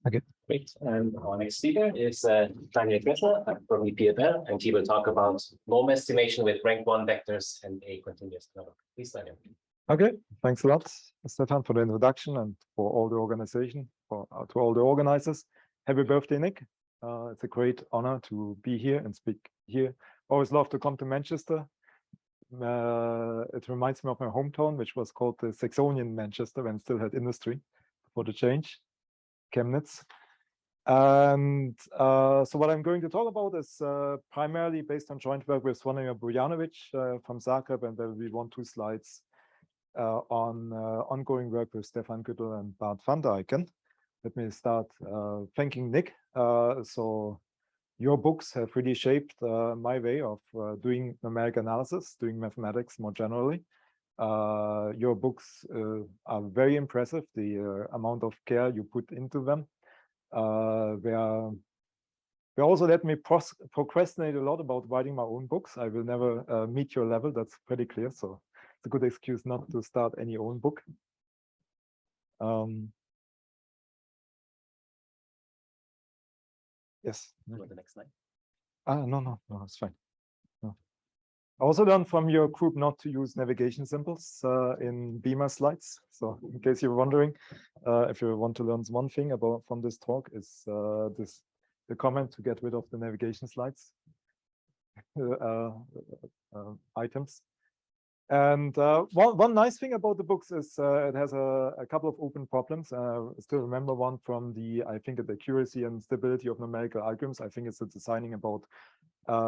Okay. Great. And our next speaker is Daniel Kressner from EPFL, and he will talk about norm estimation with rank 1 vectors and a continuous analogue. Please, Daniel. Okay, thanks a lot, Stefan, for the introduction and for all the organization, to all the organizers. Happy birthday, Nick. It's a great honor to be here and speak here. Always love to come to Manchester. It reminds me of my hometown, which was called the Saxonian Manchester when it still had industry for the change, Chemnitz. And so what I'm going to talk about is primarily based on joint work with Zvonimir Bujanovic from Zagreb, and there will be 1-2 slides on ongoing work with Stefan Güttl and Bart van Dijken. Let me start thanking Nick. So your books have really shaped my way of doing numeric analysis, doing mathematics more generally. Your books are very impressive, the amount of care you put into them. They also let me procrastinate a lot about writing my own books. I will never meet your level, that's pretty clear. So it's a good excuse not to start any own book. Yes. You want the next slide? No, it's fine. No. I also learned from your group not to use navigation symbols in Beamer slides. So in case you're wondering, if you want to learn one thing about from this talk is the comment to get rid of the navigation slides items. And one nice thing about the books is it has a couple of open problems. I still remember one from I think the accuracy and stability of numerical algorithms. I think it's a designing about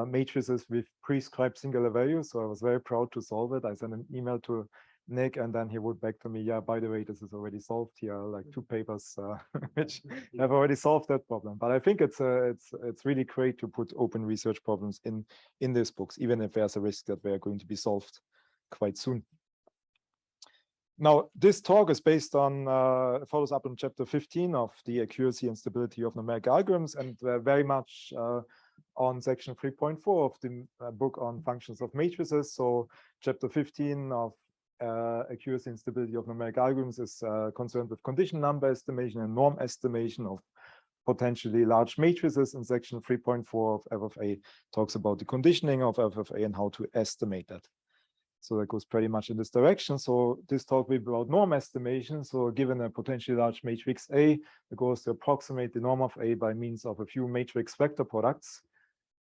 matrices with prescribed singular values. So I was very proud to solve it. I sent an email to Nick, and then he wrote back to me, yeah, by the way, this is already solved. Here are like 2 papers which have already solved that problem. But I think it's really great to put open research problems in these books, even if there's a risk that they are going to be solved quite soon. Now, this talk is based on, follows up on chapter 15 of the accuracy and stability of numeric algorithms, and very much on section 3.4 of the book on functions of matrices. So chapter 15 of accuracy and stability of numeric algorithms is concerned with condition number estimation and norm estimation of potentially large matrices, and section 3.4 of F of A talks about the conditioning of F of A and how to estimate that. So that goes pretty much in this direction. So this talk will be about norm estimation. So given a potentially large matrix A, the goal is to approximate the norm of A by means of a few matrix vector products.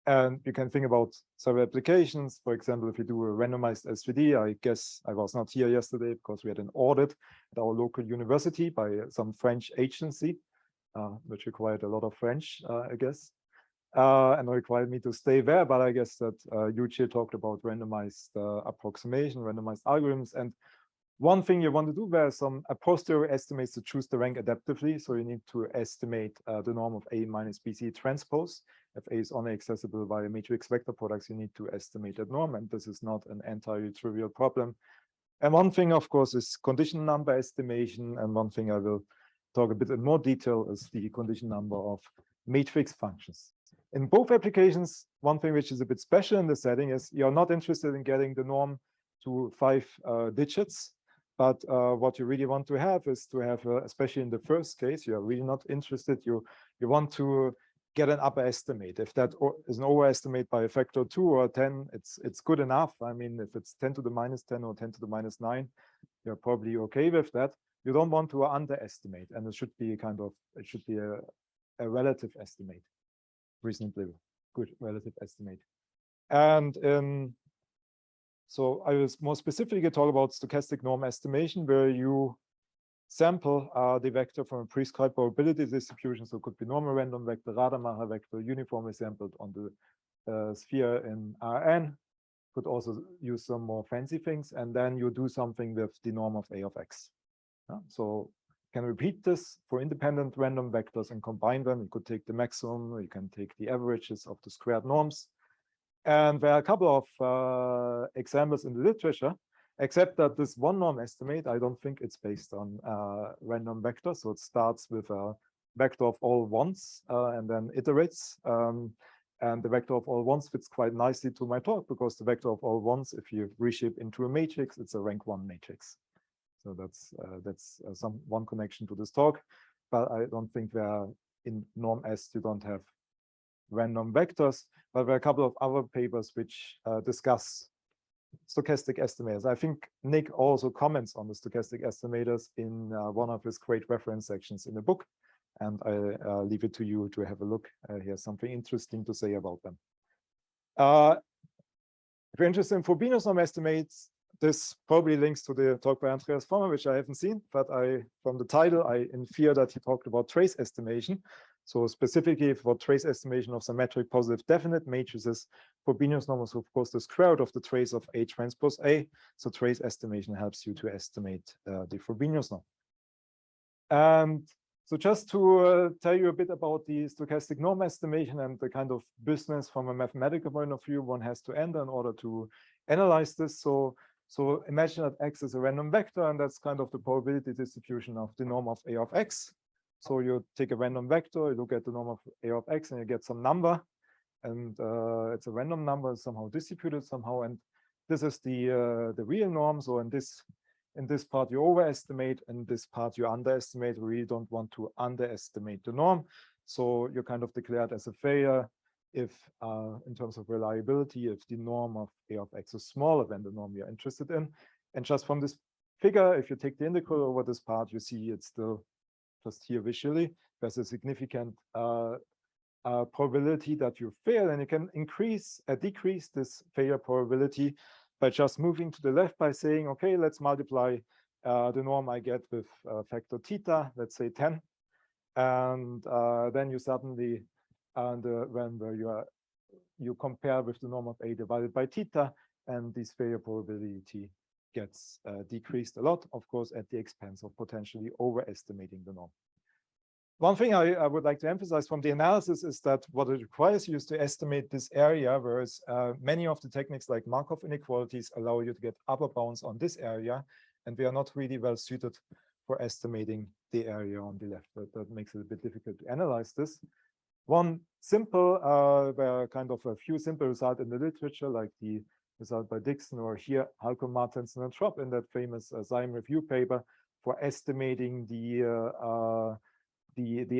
And you can think about several applications. For example, if you do a randomized SVD, I guess I was not here yesterday because we had an audit at our local university by some French agency, which required a lot of French, I guess. And required me to stay there, but I guess that Yuji talked about randomized approximation, randomized algorithms. And one thing you want to do there is some a posteriori estimates to choose the rank adaptively. So you need to estimate the norm of A minus BC transpose. If A is only accessible via matrix vector products, you need to estimate that norm, and this is not an entirely trivial problem. And one thing, of course, is condition number estimation, and one thing I will talk a bit in more detail is the condition number of matrix functions. In both applications, one thing which is a bit special in the setting is you're not interested in getting the norm to 5 digits, but what you really want to have is to have, especially in the first case, you're really not interested. You want to get an upper estimate. If that is an overestimate by a factor 2 or 10, it's good enough. I mean, if it's 10 to the minus 10 or 10 to the minus 9, you're probably okay with that. You don't want to underestimate, and it should be a relative estimate. Reasonably good relative estimate. And so I will more specifically talk about stochastic norm estimation, where you sample the vector from a prescribed probability distribution. So it could be normal random vector, Rademacher vector, uniformly sampled on the sphere in Rn. Could also use some more fancy things, and then you do something with the norm of A of x. So can repeat this for independent random vectors and combine them. You could take the maximum, you can take the averages of the squared norms. And there are a couple of examples in the literature, except that this one norm estimate, I don't think it's based on random vectors. So it starts with a vector of all ones and then iterates. And the vector of all ones fits quite nicely to my talk, because the vector of all ones, if you reshape into a matrix, it's a rank 1 matrix. So that's one connection to this talk. but I don't think there in norm S you don't have random vectors, but there are a couple of other papers which discuss stochastic estimators. I think Nick also comments on the stochastic estimators in one of his great reference sections in the book, and I leave it to you to have a look. He has something interesting to say about them. If you're interested in Frobenius norm estimates, this probably links to the talk by Andreas Former, which I haven't seen, but from the title, I infer that he talked about trace estimation. So specifically for trace estimation of symmetric positive definite matrices, Frobenius norm is of course the square root of the trace of A transpose A. So trace estimation helps you to estimate the Frobenius norm. And so just to tell you a bit about the stochastic norm estimation and the kind of business from a mathematical point of view one has to enter in order to analyze this. So imagine that X is a random vector, and that's kind of the probability distribution of the norm of A of X. So you take a random vector, you look at the norm of A of X, and you get some number, and it's a random number somehow distributed somehow, and this is the real norm. So in this part you overestimate, and this part you underestimate. We really don't want to underestimate the norm, so you're kind of declared as a failure if in terms of reliability, if the norm of A of X is smaller than the norm you're interested in. And just from this figure, if you take the integral over this part, you see it's still just here visually there's a significant probability that you fail, and you can decrease this failure probability by just moving to the left by saying, okay, let's multiply the norm I get with factor theta, let's say 10, and then you suddenly, when you compare with the norm of A divided by theta, and this failure probability gets decreased a lot, of course, at the expense of potentially overestimating the norm. One thing I would like to emphasize from the analysis is that what it requires you is to estimate this area, whereas many of the techniques like Markov inequalities allow you to get upper bounds on this area, and we are not really well suited for estimating the area on the left. That makes it a bit difficult to analyze this. One simple, there are kind of a few simple results in the literature, like the result by Dixon, or here Halcombe, Martensen, and Schropp in that famous Zyme review paper for estimating the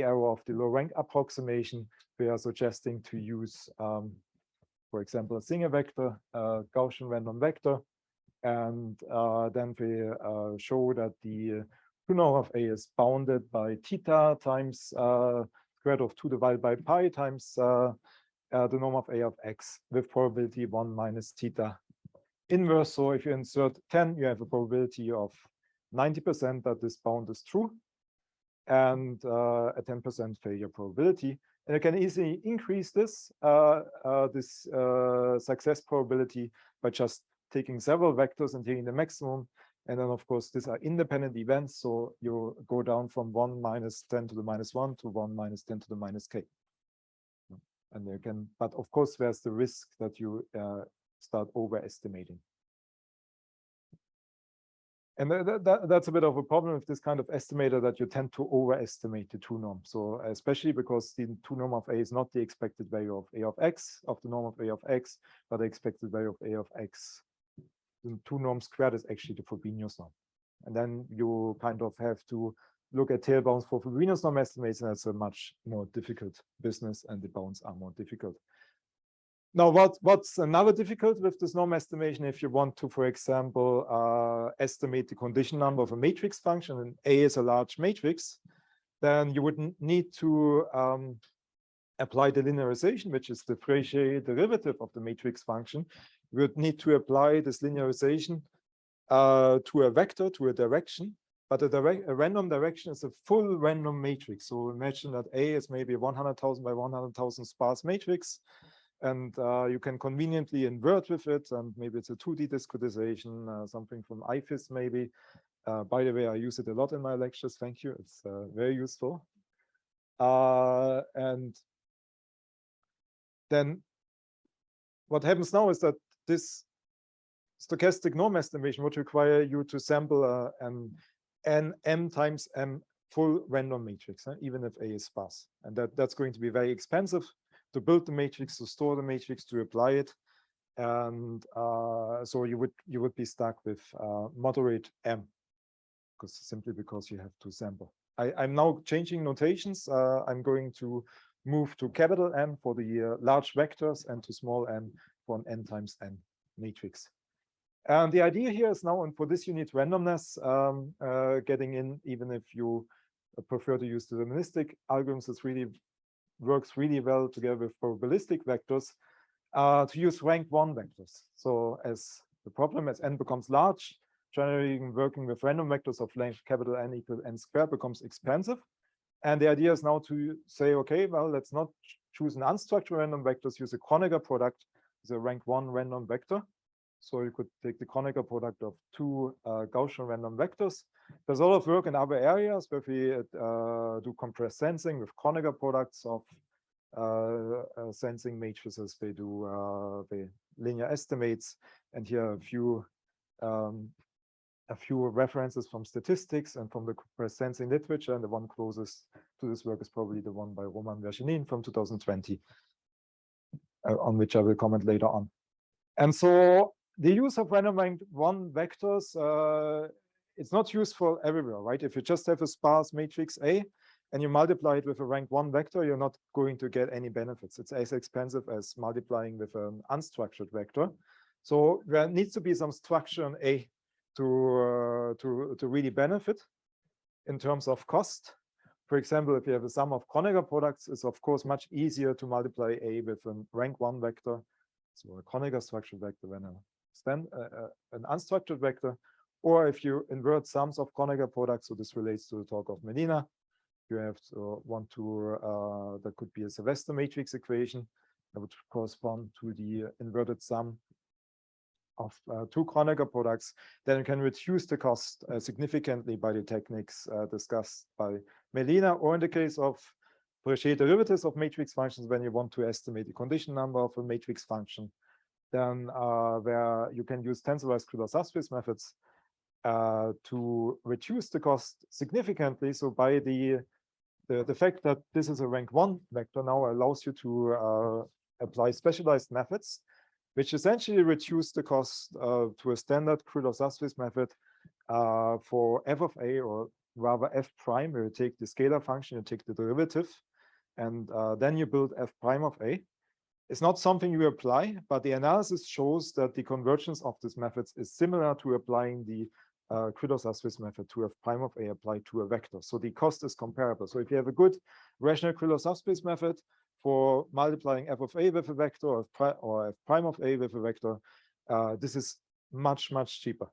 error of the low rank approximation. We are suggesting to use, for example, a Singer vector, Gaussian random vector, and then we show that the norm of A is bounded by theta times square root of 2 divided by pi times the norm of A of X with probability 1 minus theta inverse. So if you insert 10, you have a probability of 90% that this bound is true, and a 10% failure probability. And you can easily increase this success probability by just taking several vectors and taking the maximum. And then, of course, these are independent events. So you go down from 1 minus 10 to the minus 1 to 1 minus 10 to the minus k. And you can, but of course, there's the risk that you start overestimating. And that's a bit of a problem with this kind of estimator, that you tend to overestimate the true norm. So especially because the true norm of A is not the expected value of A of X, of the norm of A of X, but the expected value of A of X. The true norm squared is actually the Frobenius norm. And then you kind of have to look at tail bounds for Frobenius norm estimates, and that's a much more difficult business, and the bounds are more difficult. Now, what's another difficult with this norm estimation? If you want to, for example, estimate the condition number of a matrix function, and A is a large matrix, then you would need to apply the linearization, which is the Fréchet derivative of the matrix function. You would need to apply this linearization to a vector, to a direction, but a random direction is a full random matrix. So imagine that A is maybe a 100,000 by 100,000 sparse matrix, and you can conveniently invert with it, and maybe it's a 2D discretization, something from IFIS maybe. By the way, I use it a lot in my lectures. Thank you. It's very useful. And then what happens now is that this stochastic norm estimation would require you to sample an m times m full random matrix, even if A is sparse. And that's going to be very expensive to build the matrix, to store the matrix, to apply it. And so you would be stuck with moderate m, simply because you have to sample. I'm now changing notations. I'm going to move to capital N for the large vectors and to small n for an n times n matrix. And the idea here is now, and for this you need randomness getting in, even if you prefer to use deterministic algorithms. This really works really well together with probabilistic vectors to use rank 1 vectors. So as the problem as n becomes large, generally working with random vectors of length capital N equal n squared becomes expensive. And the idea is now to say, okay, well, let's not choose an unstructured random vectors, use a Kronecker product, is a rank 1 random vector. So you could take the Kronecker product of 2 Gaussian random vectors. There's a lot of work in other areas where we do compressed sensing with Kronecker products of sensing matrices. They do the linear estimates, and here are a few references from statistics and from the compressed sensing literature. And the one closest to this work is probably the one by Roman Vershinin from 2020, on which I will comment later on. And so the use of random rank 1 vectors, it's not useful everywhere, right? If you just have a sparse matrix A and you multiply it with a rank 1 vector, you're not going to get any benefits. It's as expensive as multiplying with an unstructured vector. So there needs to be some structure in A to really benefit in terms of cost. For example, if you have a sum of Kronecker products, it's of course much easier to multiply A with a rank 1 vector, so a Kronecker structured vector, than an unstructured vector. Or if you invert sums of Kronecker products, so this relates to the talk of Melina, you have to that could be a Sylvester matrix equation that would correspond to the inverted sum of 2 Kronecker products. Then you can reduce the cost significantly by the techniques discussed by Melina, or in the case of Fréchet derivatives of matrix functions, when you want to estimate the condition number of a matrix function, then where you can use tensorized Euler subspace methods to reduce the cost significantly. So by the fact that this is a rank 1 vector now allows you to apply specialized methods, which essentially reduce the cost to a standard Euler subspace method for f of a, or rather f prime, where you take the scalar function, you take the derivative, and then you build f prime of a. It's not something you apply, but the analysis shows that the convergence of these methods is similar to applying the Euler subspace method to f prime of a applied to a vector. So the cost is comparable. So if you have a good rational Euler subspace method for multiplying f of a with a vector, or f prime of a with a vector, this is much, much cheaper.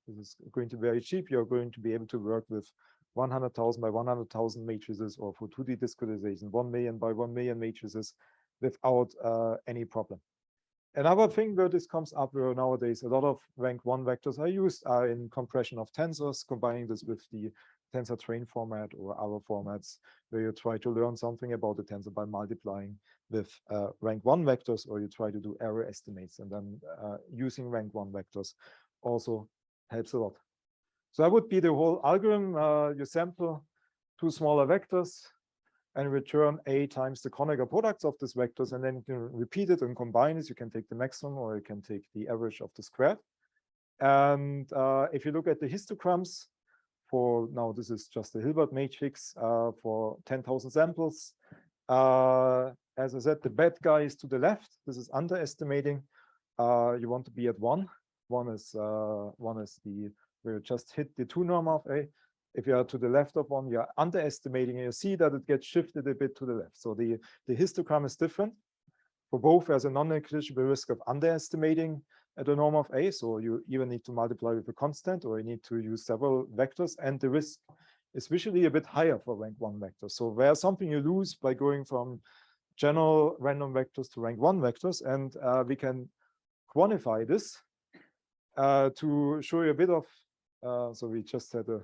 This is going to be very cheap. You're going to be able to work with 100,000 by 100,000 matrices, or for 2D discretization, 1 million by 1 million matrices without any problem. Another thing where this comes up, where nowadays a lot of rank 1 vectors are used, are in compression of tensors, combining this with the tensor train format or other formats, where you try to learn something about the tensor by multiplying with rank 1 vectors, or you try to do error estimates, and then using rank 1 vectors also helps a lot. So that would be the whole algorithm. You sample 2 smaller vectors and return A times the Kronecker products of these vectors, and then you can repeat it and combine it. You can take the maximum, or you can take the average of the squared. And if you look at the histograms for, now this is just a Hilbert matrix for 10,000 samples. As I said, the bad guy is to the left. This is underestimating. You want to be at 1. One is the, where you just hit the 2 norm of A. If you are to the left of 1, you're underestimating, and you see that it gets shifted a bit to the left. So the histogram is different. For both, there's a non-negligible risk of underestimating at the norm of A. So you either need to multiply with a constant, or you need to use several vectors, and the risk is visually a bit higher for rank 1 vectors. So there's something you lose by going from general random vectors to rank 1 vectors, and we can quantify this to show you a bit of, so we just had a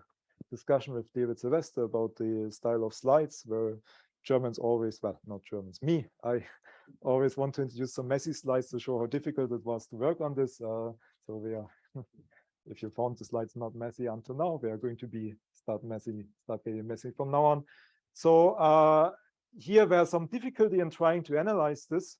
discussion with David Sylvester about the style of slides, where Germans always, well, not Germans, me, I always want to introduce some messy slides to show how difficult it was to work on this. So we are, if you found the slides not messy until now, we are going to start getting messy from now on. So here there's some difficulty in trying to analyze this,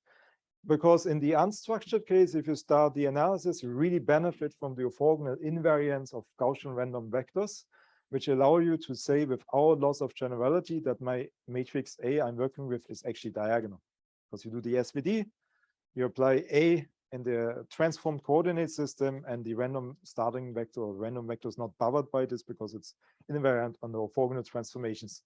because in the unstructured case, if you start the analysis, you really benefit from the orthogonal invariance of Gaussian random vectors. which allow you to say without loss of generality that my matrix A I'm working with is actually diagonal. Because you do the SVD, you apply A in the transformed coordinate system, and the random starting vector or random vector is not bothered by this because it's invariant on the orthogonal transformations.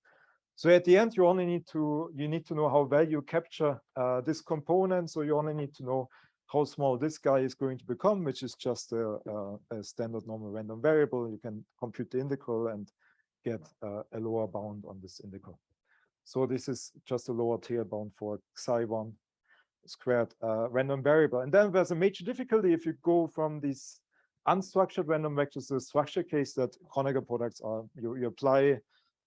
So at the end, you need to know how well you capture this component. So you only need to know how small this guy is going to become, which is just a standard normal random variable. You can compute the integral and get a lower bound on this integral. So this is just a lower tail bound for psi1 squared random variable. And then there's a major difficulty if you go from these unstructured random vectors to the structured case that Kronecker products are.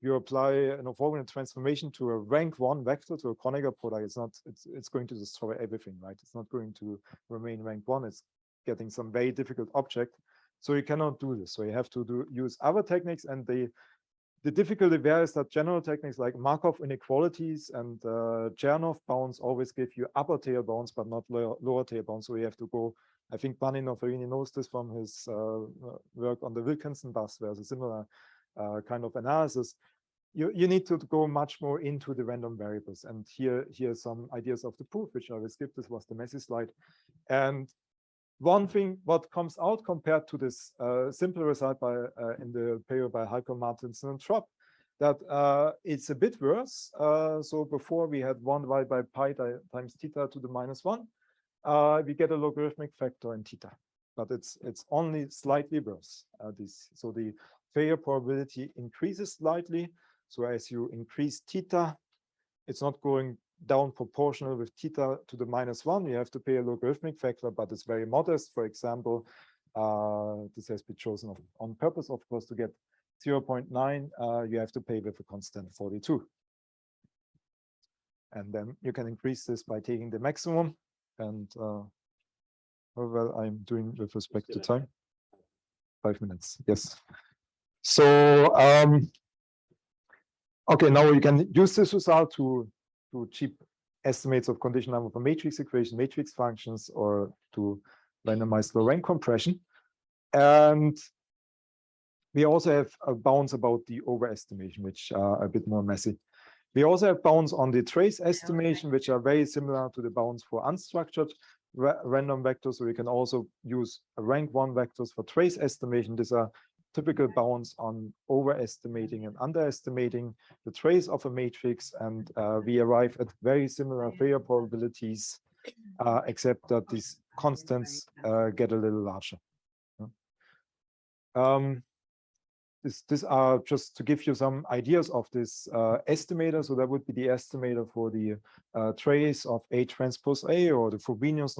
You apply an orthogonal transformation to a rank 1 vector to a Kronecker product. It's going to destroy everything, right? It's not going to remain rank 1. It's getting some very difficult object. So you cannot do this. So you have to use other techniques, and the difficulty there is that general techniques like Markov inequalities and Chernoff bounds always give you upper tail bounds, but not lower tail bounds. So you have to go, I think Bani Noferini knows this from his work on the Wilkinson bus. There's a similar kind of analysis. You need to go much more into the random variables. And here are some ideas of the proof, which I will skip. This was the messy slide. And one thing, what comes out compared to this simple result in the paper by Heiko Martinson and Trop, that it's a bit worse. So before we had 1 divided by pi times theta to the -1, we get a logarithmic factor in theta, but it's only slightly worse. So the failure probability increases slightly. So as you increase theta, it's not going down proportional with theta to the -1. You have to pay a logarithmic factor, but it's very modest. For example, this has been chosen on purpose, of course, to get 0.9, you have to pay with a constant 42. And then you can increase this by taking the maximum. And how well I'm doing with respect to time? 5 minutes, yes. So, okay, now you can use this result to cheap estimates of condition number for matrix equation, matrix functions, or to randomize low rank compression. And we also have bounds about the overestimation, which are a bit more messy. We also have bounds on the trace estimation, which are very similar to the bounds for unstructured random vectors. So we can also use rank 1 vectors for trace estimation. These are typical bounds on overestimating and underestimating the trace of a matrix, and we arrive at very similar failure probabilities, except that these constants get a little larger. These are just to give you some ideas of this estimator. So that would be the estimator for the trace of A transpose A, or the Frobenius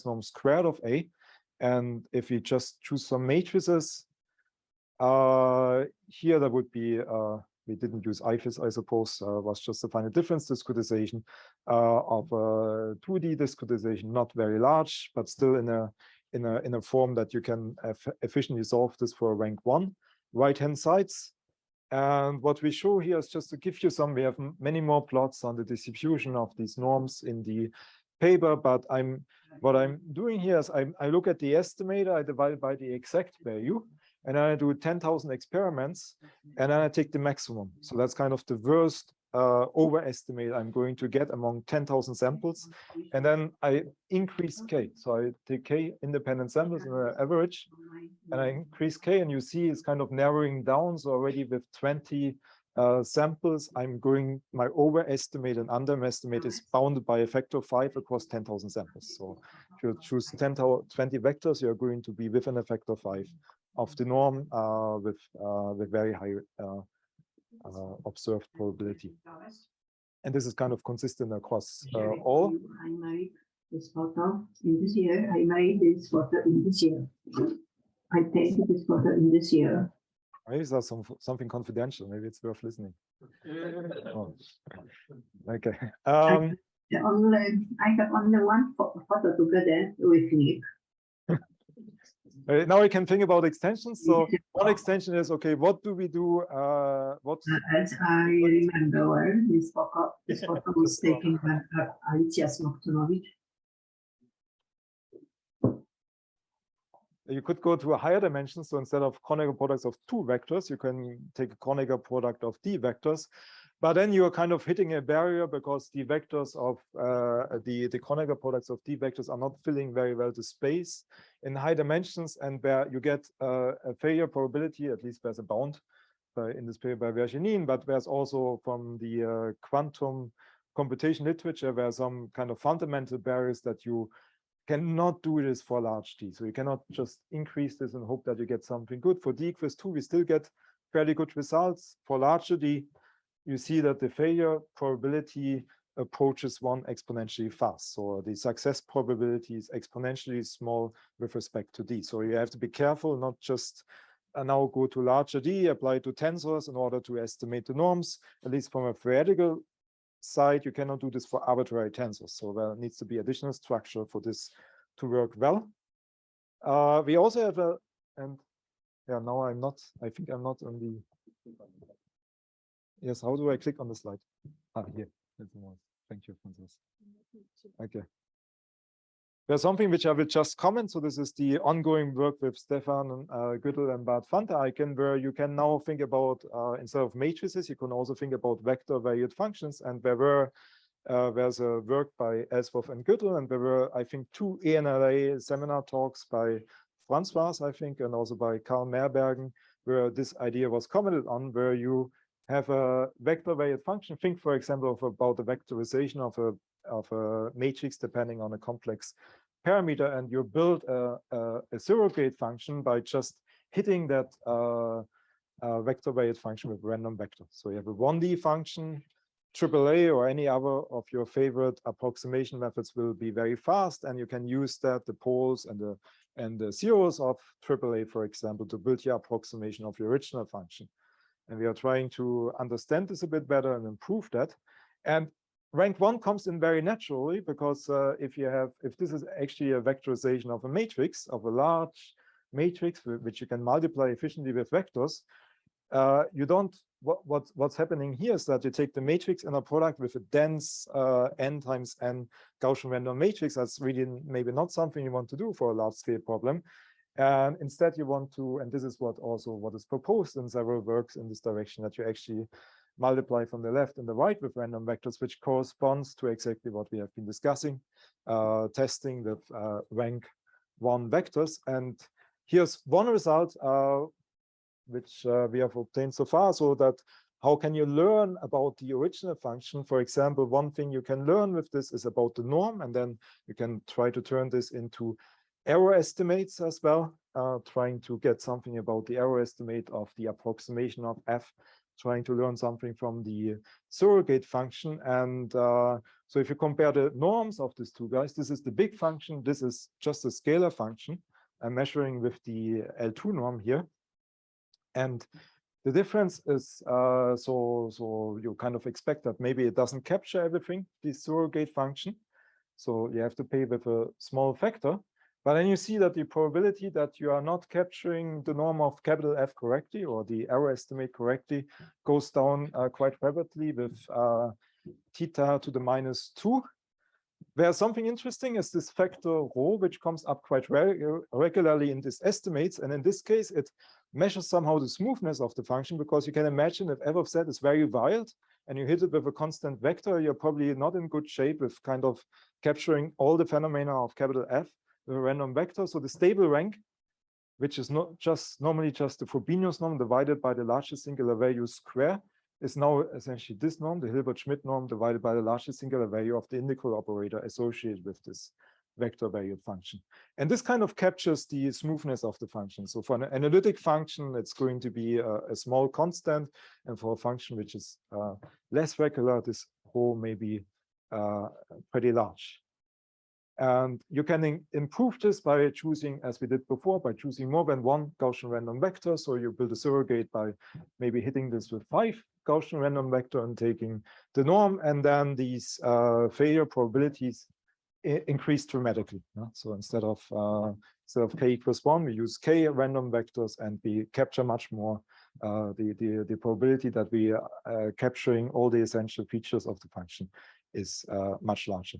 norm squared of A. And if we just choose some matrices, here that would be, we didn't use IFIS, I suppose, was just to find a difference discretization of a 2D discretization, not very large, but still in a form that you can efficiently solve this for rank 1 right-hand sides. And what we show here is just to give you some, we have many more plots on the distribution of these norms in the paper, but what I'm doing here is I look at the estimator, I divide it by the exact value, and then I do 10,000 experiments, and then I take the maximum. So that's kind of the worst overestimate I'm going to get among 10,000 samples. And then I increase K. So I take K independent samples in an average, and I increase K, and you see it's kind of narrowing down. So already with 20 samples, my overestimate and underestimate is bounded by a factor of 5 across 10,000 samples. So if you choose 20 vectors, you're going to be within a factor of 5 of the norm with very high observed probability. And this is kind of consistent across all. I made this photo in this year. I made this photo in this year. I painted this photo in this year. Maybe that's something confidential. Maybe it's worth listening. Oh. Okay. I got only one photo together with Nick. Now we can think about extensions. So one extension is, okay, what do we do? As I remember, this photo was taken by Alicia Smoktunovic. You could go to a higher dimension. So instead of Kronecker products of 2 vectors, you can take a Kronecker product of d vectors. But then you're kind of hitting a barrier because the vectors of the Kronecker products of d vectors are not filling very well the space in high dimensions, and where you get a failure probability, at least there's a bound in this period by Verginin, but there's also from the quantum computation literature, there are some kind of fundamental barriers that you cannot do this for large d. So you cannot just increase this and hope that you get something good. For d equals 2, we still get fairly good results. For larger d, you see that the failure probability approaches 1 exponentially fast. So the success probability is exponentially small with respect to d. So you have to be careful, not just now go to larger d, apply to tensors in order to estimate the norms. At least from a theoretical side, you cannot do this for arbitrary tensors. So there needs to be additional structure for this to work well. We also have a, and yeah, now I'm not, I think I'm not on the, yes, how do I click on the slide? Ah, here. Thank you, Francis. Okay. There's something which I will just comment. So this is the ongoing work with Stefan Güttel and Bart van der Eycken, where you can now think about, instead of matrices, you can also think about vector valued functions. And there's a work by Ellsworth and Güttel, and there were, I think, 2 ANLA seminar talks by François, I think, and also by Karl Meerbergen, where this idea was commented on, where you have a vector valued function. Think, for example, about the vectorization of a matrix depending on a complex parameter, and you build a surrogate function by just hitting that vector valued function with random vector. So you have a 1D function, AAA or any other of your favorite approximation methods will be very fast, and you can use that, the poles and the zeros of AAA, for example, to build your approximation of your original function. And we are trying to understand this a bit better and improve that. And rank 1 comes in very naturally, because if this is actually a vectorization of a matrix, of a large matrix, which you can multiply efficiently with vectors, you don't, what's happening here is that you take the matrix and a product with a dense n times n Gaussian random matrix. That's really maybe not something you want to do for a large scale problem. And instead you want to, and this is what is proposed in several works in this direction, that you actually multiply from the left and the right with random vectors, which corresponds to exactly what we have been discussing, testing with rank 1 vectors. And here's one result which we have obtained so far, so that how can you learn about the original function? For example, one thing you can learn with this is about the norm, and then you can try to turn this into error estimates as well, trying to get something about the error estimate of the approximation of f, trying to learn something from the surrogate function. And so if you compare the norms of these 2 guys, this is the big function, this is just a scalar function. I'm measuring with the L2 norm here. And the difference is, so you kind of expect that maybe it doesn't capture everything, the surrogate function. So you have to pay with a small factor. But then you see that the probability that you are not capturing the norm of capital F correctly, or the error estimate correctly, goes down quite rapidly with theta to the -2. There's something interesting is this factor rho, which comes up quite regularly in these estimates. And in this case, it measures somehow the smoothness of the function, because you can imagine if f of z is very wild and you hit it with a constant vector, you're probably not in good shape with kind of capturing all the phenomena of capital F with a random vector. So the stable rank, which is not just normally just the Frobenius norm divided by the largest singular value square, is now essentially this norm, the Hilbert-Schmidt norm, divided by the largest singular value of the integral operator associated with this vector valued function. And this kind of captures the smoothness of the function. So for an analytic function, it's going to be a small constant, and for a function which is less regular, this rho may be pretty large. And you can improve this by choosing, as we did before, by choosing more than 1 Gaussian random vector. So you build a surrogate by maybe hitting this with 5 Gaussian random vector and taking the norm, and then these failure probabilities increase dramatically. So instead of k equals 1, we use k random vectors, and we capture much more the probability that we are capturing all the essential features of the function is much larger.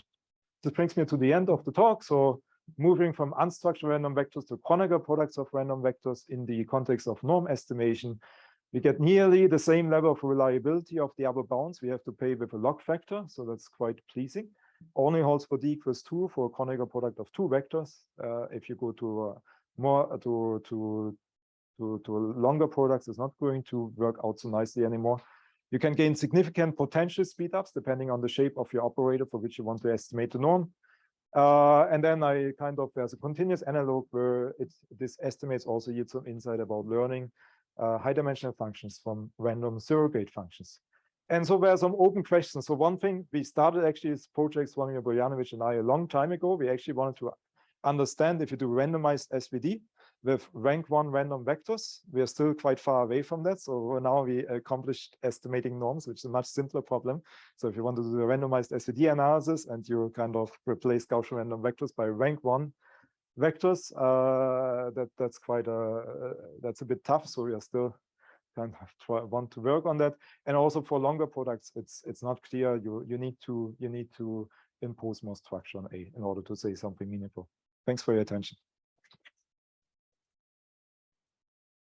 This brings me to the end of the talk. So moving from unstructured random vectors to Kronecker products of random vectors in the context of norm estimation, we get nearly the same level of reliability of the upper bounds we have to pay with a log factor, so that's quite pleasing. Only holds for d equals 2 for a Kronecker product of 2 vectors. If you go to longer products, it's not going to work out so nicely anymore. You can gain significant potential speedups depending on the shape of your operator for which you want to estimate the norm. And then there's a continuous analog where this estimates also yield some insight about learning high dimensional functions from random surrogate functions. And so there are some open questions. So one thing we started actually is projects, Vladimir Bojanovic and I, a long time ago. We actually wanted to understand if you do randomized SVD with rank 1 random vectors. We are still quite far away from that. So now we accomplished estimating norms, which is a much simpler problem. So if you want to do the randomized SVD analysis and you kind of replace Gaussian random vectors by rank 1 vectors, that's a bit tough. So we are still kind of want to work on that. And also for longer products, it's not clear. You need to impose more structure on A in order to say something meaningful. Thanks for your attention.